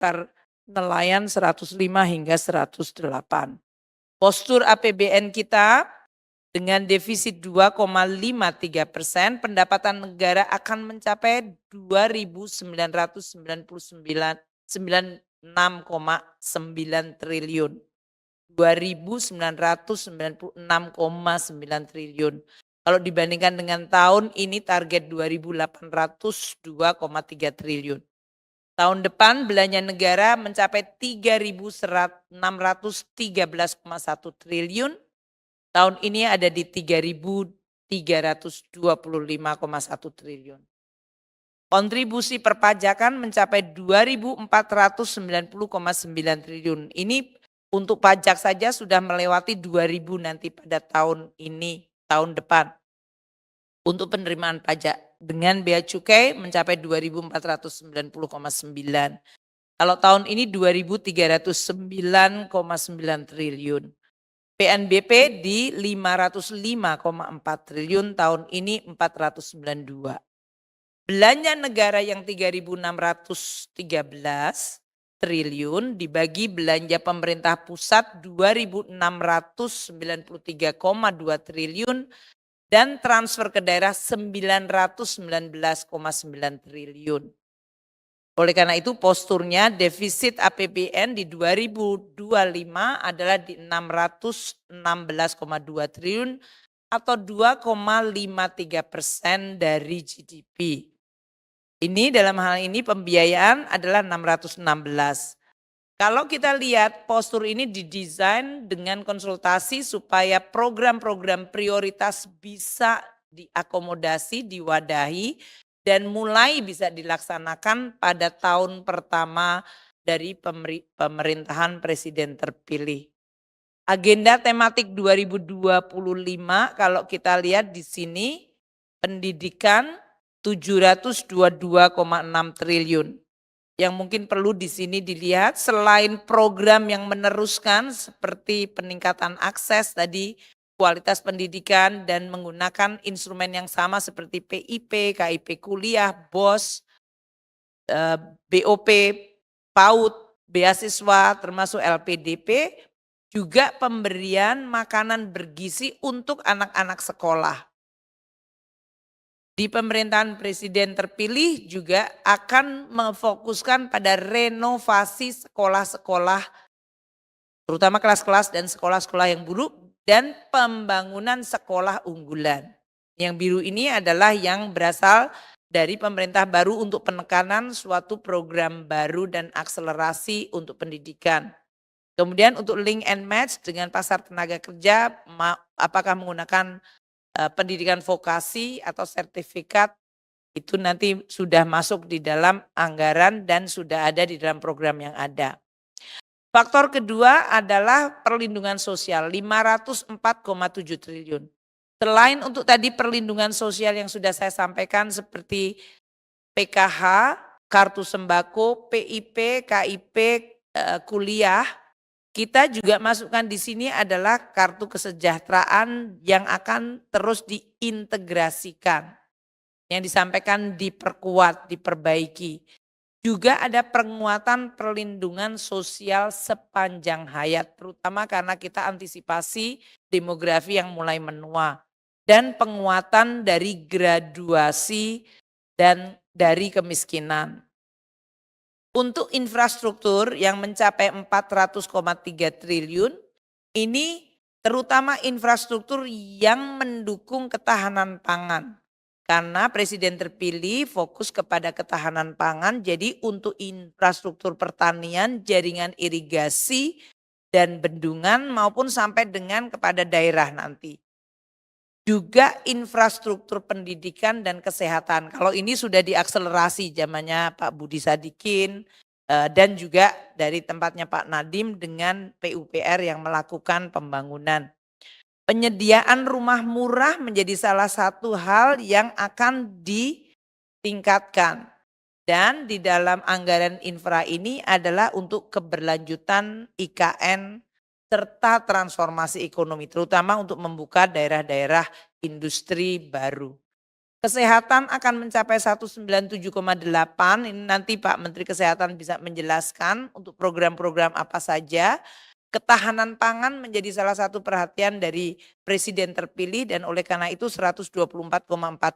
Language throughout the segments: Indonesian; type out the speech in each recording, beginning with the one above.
sekitar nelayan 105 hingga 108. Postur APBN kita dengan defisit 2,53%, pendapatan negara akan mencapai 2.996,9 triliun. 2.996,9 triliun. Kalau dibandingkan dengan tahun ini target 2.802,3 triliun. Tahun depan belanja negara mencapai 3.613,1 triliun. Tahun ini ada di 3.325,1 triliun. Kontribusi perpajakan mencapai 2.490,9 triliun. Ini untuk pajak saja sudah melewati 2.000 nanti pada tahun ini, tahun depan. Untuk penerimaan pajak dengan bea cukai mencapai 2.490,9. Kalau tahun ini 2.309,9 triliun. PNBP di 505,4 triliun, tahun ini 492. Belanja negara yang 3.613 triliun dibagi belanja pemerintah pusat 2.693,2 triliun dan transfer ke daerah 919,9 triliun. Oleh karena itu posturnya defisit APBN di 2025 adalah di 616,2 triliun atau 2,53% dari GDP. Ini dalam hal ini pembiayaan adalah 616. Kalau kita lihat postur ini didesain dengan konsultasi supaya program-program prioritas bisa diakomodasi, diwadahi dan mulai bisa dilaksanakan pada tahun pertama dari pemerintahan presiden terpilih. Agenda tematik 2025 kalau kita lihat di sini pendidikan 722,6 triliun. Yang mungkin perlu di sini dilihat selain program yang meneruskan seperti peningkatan akses tadi, kualitas pendidikan dan menggunakan instrumen yang sama seperti PIP, KIP kuliah, BOS, BOP, PAUD, beasiswa termasuk LPDP, juga pemberian makanan bergizi untuk anak-anak sekolah. Di pemerintahan presiden terpilih juga akan memfokuskan pada renovasi sekolah-sekolah, terutama kelas-kelas dan sekolah-sekolah yang buruk, dan pembangunan sekolah unggulan. Yang biru ini adalah yang berasal dari pemerintah baru untuk penekanan suatu program baru dan akselerasi untuk pendidikan. Kemudian untuk link and match dengan pasar tenaga kerja, apakah menggunakan pendidikan vokasi atau sertifikat, itu nanti sudah masuk di dalam anggaran dan sudah ada di dalam program yang ada. Faktor kedua adalah perlindungan sosial 504,7 triliun. Selain untuk tadi perlindungan sosial yang sudah saya sampaikan seperti PKH, kartu sembako, PIP, KIP, kuliah, kita juga masukkan di sini adalah kartu kesejahteraan yang akan terus diintegrasikan. Yang disampaikan diperkuat, diperbaiki. Juga ada penguatan perlindungan sosial sepanjang hayat, terutama karena kita antisipasi demografi yang mulai menua. Dan penguatan dari graduasi dan dari kemiskinan. Untuk infrastruktur yang mencapai 400,3 triliun, ini terutama infrastruktur yang mendukung ketahanan pangan. Karena presiden terpilih fokus kepada ketahanan pangan, jadi untuk infrastruktur pertanian, jaringan irigasi, dan bendungan maupun sampai dengan kepada daerah nanti. Juga infrastruktur pendidikan dan kesehatan. Kalau ini sudah diakselerasi zamannya Pak Budi Sadikin dan juga dari tempatnya Pak Nadiem dengan PUPR yang melakukan pembangunan. Penyediaan rumah murah menjadi salah satu hal yang akan ditingkatkan. Dan di dalam anggaran infra ini adalah untuk keberlanjutan IKN serta transformasi ekonomi, terutama untuk membuka daerah-daerah industri baru. Kesehatan akan mencapai 197,8, ini nanti Pak Menteri Kesehatan bisa menjelaskan untuk program-program apa saja. Ketahanan pangan menjadi salah satu perhatian dari Presiden terpilih dan oleh karena itu 124,4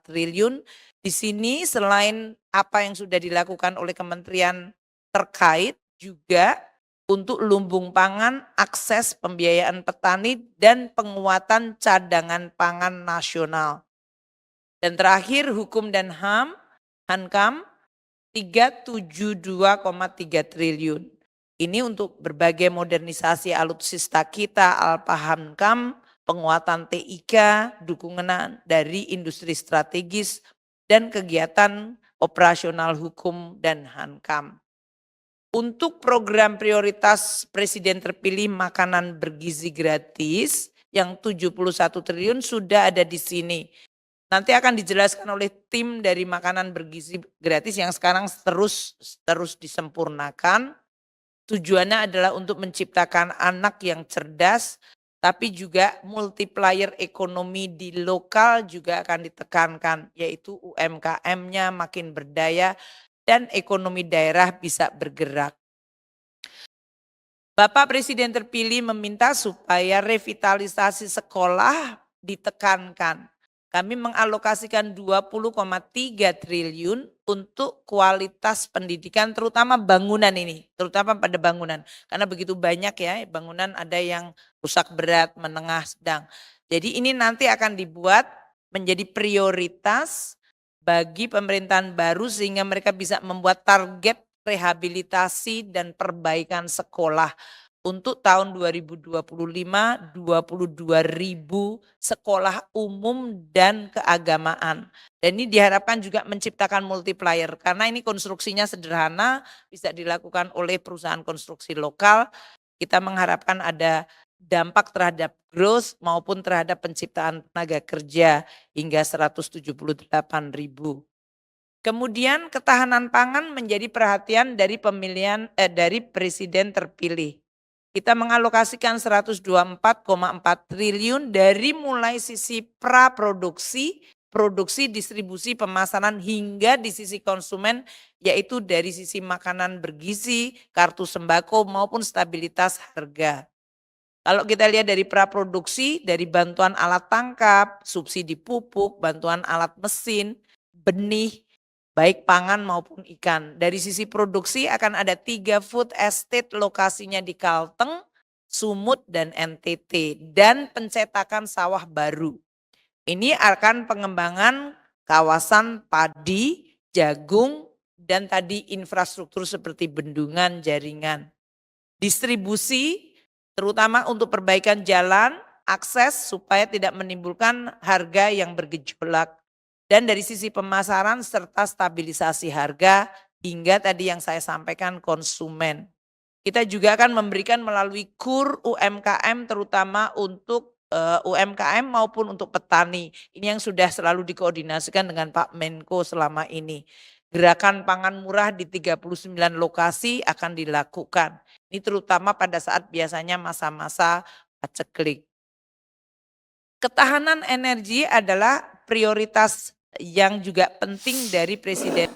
triliun. Di sini selain apa yang sudah dilakukan oleh kementerian terkait juga untuk lumbung pangan, akses pembiayaan petani dan penguatan cadangan pangan nasional. Dan terakhir hukum dan HAM, Hankam 372,3 triliun. Ini untuk berbagai modernisasi alutsista kita, Alpa Hankam, penguatan TIK, dukungan dari industri strategis, dan kegiatan operasional hukum dan Hankam. Untuk program prioritas Presiden terpilih makanan bergizi gratis yang 71 triliun sudah ada di sini. Nanti akan dijelaskan oleh tim dari makanan bergizi gratis yang sekarang terus disempurnakan. Tujuannya adalah untuk menciptakan anak yang cerdas, tapi juga multiplier ekonomi di lokal juga akan ditekankan, yaitu UMKM-nya makin berdaya dan ekonomi daerah bisa bergerak. Bapak Presiden terpilih meminta supaya revitalisasi sekolah ditekankan. Kami mengalokasikan 20,3 triliun untuk kualitas pendidikan terutama bangunan ini, terutama pada bangunan. Karena begitu banyak ya bangunan ada yang rusak berat, menengah, sedang. Jadi ini nanti akan dibuat menjadi prioritas bagi pemerintahan baru sehingga mereka bisa membuat target rehabilitasi dan perbaikan sekolah. Untuk tahun 2025, 22.000 sekolah umum dan keagamaan. Dan ini diharapkan juga menciptakan multiplier. Karena ini konstruksinya sederhana, bisa dilakukan oleh perusahaan konstruksi lokal. Kita mengharapkan ada dampak terhadap growth maupun terhadap penciptaan tenaga kerja hingga 178.000. Kemudian ketahanan pangan menjadi perhatian dari dari Presiden terpilih. Kita mengalokasikan 124,4 triliun dari mulai sisi praproduksi, produksi, distribusi, pemasaran hingga di sisi konsumen yaitu dari sisi makanan bergizi, kartu sembako maupun stabilitas harga. Kalau kita lihat dari praproduksi, dari bantuan alat tangkap, subsidi pupuk, bantuan alat mesin, benih, baik pangan maupun ikan. Dari sisi produksi akan ada 3 food estate lokasinya di Kalteng, Sumut, dan NTT. Dan pencetakan sawah baru. Ini akan pengembangan kawasan padi, jagung, dan tadi infrastruktur seperti bendungan, jaringan. Distribusi terutama untuk perbaikan jalan, akses supaya tidak menimbulkan harga yang bergejolak. Dan dari sisi pemasaran serta stabilisasi harga hingga tadi yang saya sampaikan konsumen. Kita juga akan memberikan melalui KUR UMKM terutama untuk UMKM maupun untuk petani. Ini yang sudah selalu dikoordinasikan dengan Pak Menko selama ini. Gerakan pangan murah di 39 lokasi akan dilakukan. Ini terutama pada saat biasanya masa-masa paceklik. Ketahanan energi adalah prioritas yang juga penting dari Presiden